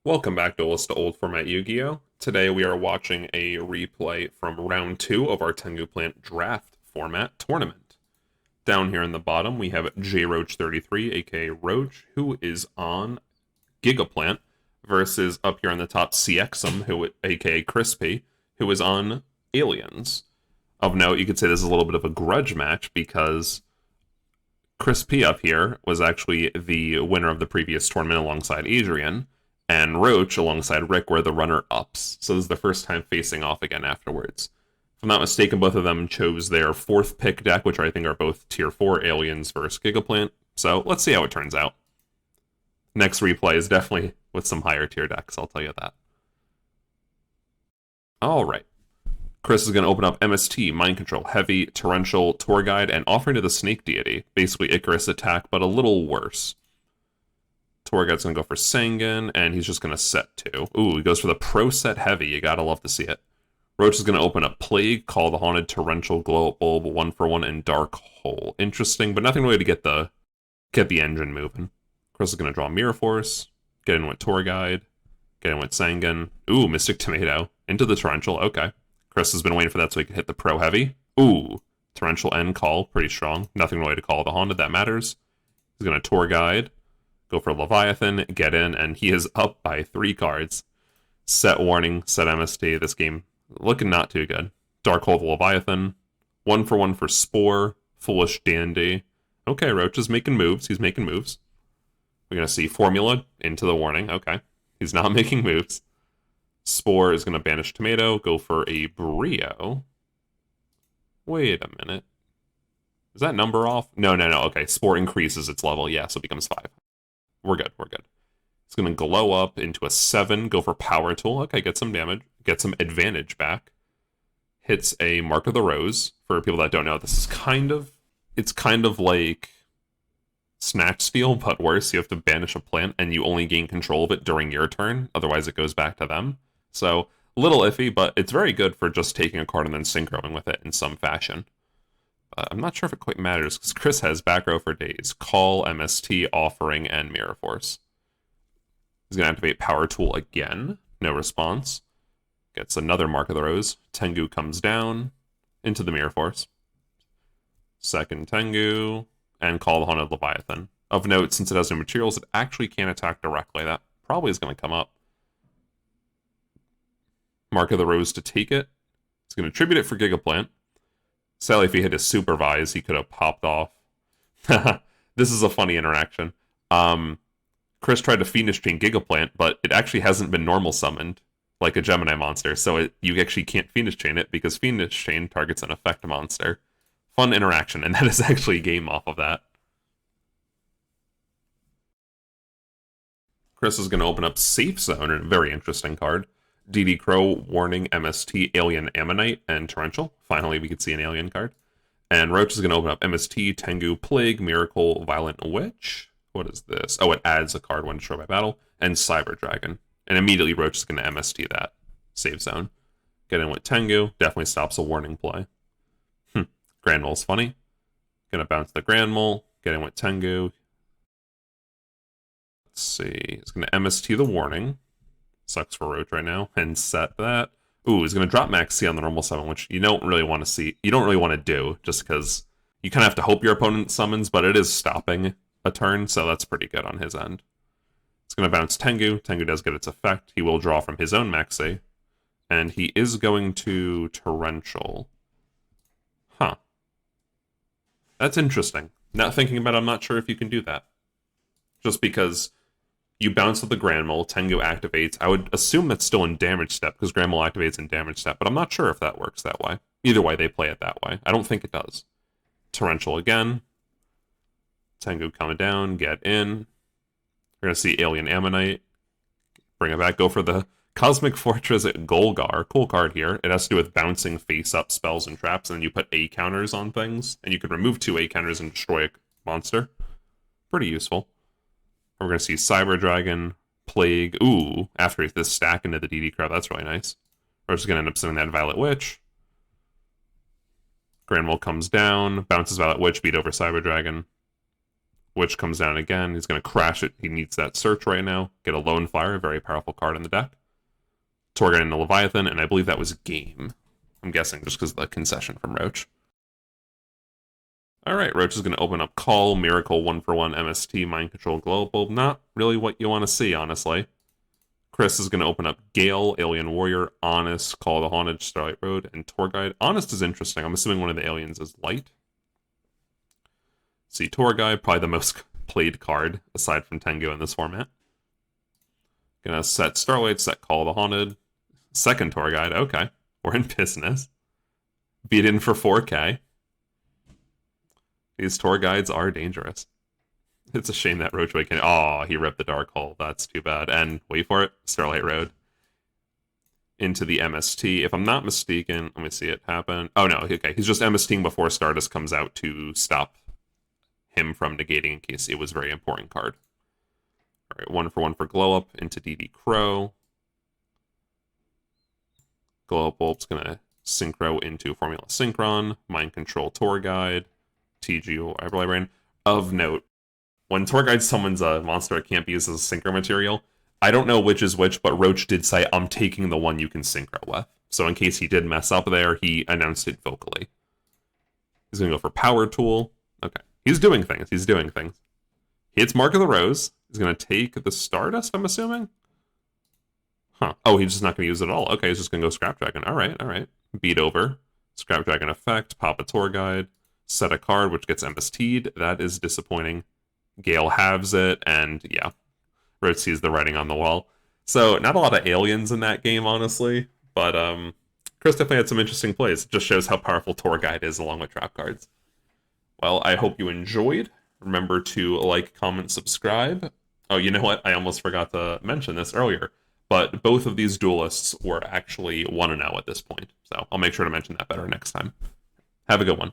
Welcome back to List to Old Format Yu-Gi-Oh! Today we are watching a replay from round 2 of our Tengu Plant Draft format tournament. Down here in the bottom we have Roche33, aka Roche, who is on Gigaplant, versus up here on the top CXM, who aka Crispy, who is on Aliens. Of note, you could say this is a little bit of a grudge match because Crispy up here was actually the winner of the previous tournament alongside Adrian, and Roche alongside Rick were the runner-ups. So this is the first time facing off again afterwards. If I'm not mistaken, both of them chose their 4th pick deck, which I think are both Tier 4 Aliens versus Gigaplant. So let's see how it turns out. Next replay is definitely with some higher tier decks, I'll tell you that. Alright. Chris is going to open up MST, Mind Control, Heavy, Torrential, Tour Guide, and Offering to the Snake Deity. Basically Icarus attack, but a little worse. Tour Guide's going to go for Sangan, and he's just going to set 2. Ooh, he goes for the Pro Set Heavy. You gotta love to see it. Roche is going to open up Plague, Call the Haunted, Torrential, Glow Up Bulb, 1-for-1, and Dark Hole. Interesting, but nothing really to get the engine moving. Chris is going to draw Mirror Force, get in with Tour Guide, get in with Sangan. Ooh, Mystic Tomato. Into the Torrential, okay. Chris has been waiting for that so he can hit the Pro Heavy. Ooh, Torrential and Call, pretty strong. Nothing really to Call the Haunted, that matters. He's going to Tour Guide, go for Leviathan, get in, and he is up by 3 cards. Set Warning, set MST. This game looking not too good. Dark Hole Leviathan, 1-for-1 for Spore, Foolish Dandy. Okay, Roche is making moves. He's making moves. We're going to see Formula into the Warning. Okay, he's not making moves. Spore is going to banish Tomato, go for a Brio. Wait a minute. Is that number off? No. Okay, Spore increases its level. Yeah, so it becomes 5. We're good. It's going to glow up into a 7, go for Power Tool. Okay, get some damage, get some advantage back. Hits a Mark of the Rose. For people that don't know, this is it's kind of like Snatch Steal, but worse. You have to banish a plant, and you only gain control of it during your turn. Otherwise, it goes back to them. So, a little iffy, but it's very good for just taking a card and then synchroing with it in some fashion. I'm not sure if it quite matters, because Chris has back row for days. Call, MST, Offering, and Mirror Force. He's going to activate Power Tool again. No response. Gets another Mark of the Rose. Tengu comes down into the Mirror Force. Second Tengu, and Call the Haunted Leviathan. Of note, since it has no materials, it actually can't attack directly. That probably is going to come up. Mark of the Rose to take it. It's going to tribute it for Gigaplant. Sadly, if he hit his Supervise, he could have popped off. This is a funny interaction. Chris tried to Fiendish Chain Gigaplant, but it actually hasn't been normal summoned, like a Gemini monster, so you actually can't Fiendish Chain it, because Fiendish Chain targets an effect monster. Fun interaction, and that is actually a game off of that. Chris is going to open up Safe Zone, a very interesting card. DD Crow, Warning, MST, Alien Ammonite, and Torrential. Finally, we could see an alien card. And Roche is going to open up MST, Tengu, Plague, Miracle, Violent Witch. What is this? Oh, it adds a card when destroyed by battle. And Cyber Dragon. And immediately Roche is going to MST that save zone. Get in with Tengu. Definitely stops a Warning play. Grand Mole's funny. Going to bounce the Grand Mole. Get in with Tengu. Let's see. He's going to MST the Warning. Sucks for Roche right now. And set that. Ooh, he's going to drop Max C on the normal summon, which you don't really want to see. You don't really want to do, just because you kind of have to hope your opponent summons, but it is stopping a turn, so that's pretty good on his end. It's going to bounce Tengu. Tengu does get its effect. He will draw from his own Max C. And he is going to Torrential. Huh. That's interesting. Now thinking about it, I'm not sure if you can do that. Just because you bounce with the Grand Mole, Tengu activates. I would assume that's still in damage step, because Grand Mole activates in damage step, but I'm not sure if that works that way. Either way, they play it that way. I don't think it does. Torrential again. Tengu coming down, get in. We're going to see Alien Ammonite. Bring it back, go for the Cosmic Fortress at Golgar. Cool card here. It has to do with bouncing face-up spells and traps, and then you put A counters on things, and you can remove 2 A counters and destroy a monster. Pretty useful. We're going to see Cyber Dragon, Plague. Ooh, after this stack into the DD crowd, that's really nice. We're just going to end up sending that Violet Witch. Grand Mole comes down, bounces Violet Witch, beat over Cyber Dragon. which comes down again. He's going to crash it. He needs that search right now. Get a Lone Fire, a very powerful card in the deck. Torguide into Leviathan, and I believe that was game. I'm guessing just because of the concession from Roche. Alright, Roche is going to open up Call, Miracle, 1-for-1, MST, Mind Control, Glow Bulb. Not really what you want to see, honestly. Chris is going to open up Gale, Alien Warrior, Honest, Call of the Haunted, Starlight Road, and Torguide. Honest is interesting. I'm assuming one of the aliens is Light. See, Torguide, probably the most played card, aside from Tengu in this format. Gonna set Starlight, set Call of the Haunted. Second Torguide, okay. We're in business. Beat in for 4K. These Torguides are dangerous. It's a shame that Roche can... Oh, he ripped the Dark Hole. That's too bad. And, wait for it, Starlight Road. Into the MST. If I'm not mistaken, let me see it happen. Oh, no, okay. He's just MSTing before Stardust comes out to stop him from negating in case it was a very important card. All right, 1-for-1 for Glow Up into DD Crow. Glow Up Bulb's going to Synchro into Formula Synchron. Mind Control Torguide. TGO Eyebrow Brain. Of note, when Torguide summons a monster it can't be used as a synchro material, I don't know which is which, but Roche did say, I'm taking the one you can synchro with. So in case he did mess up there, he announced it vocally. He's going to go for Power Tool. Okay. He's doing things. He's doing things. He hits Mark of the Rose. He's going to take the Stardust, I'm assuming? Huh. Oh, he's just not going to use it at all. Okay, he's just going to go Scrap Dragon. All right, all right. Beat over. Scrap Dragon effect. Pop a Torguide. Set a card, which gets MST'd. That is disappointing. Gale halves it, and yeah. Roche sees the writing on the wall. So, not a lot of aliens in that game, honestly. But, Chris definitely had some interesting plays. It just shows how powerful Torguide is along with trap cards. Well, I hope you enjoyed. Remember to like, comment, subscribe. Oh, you know what? I almost forgot to mention this earlier. But both of these duelists were actually 1-0 at this point. So I'll make sure to mention that better next time. Have a good one.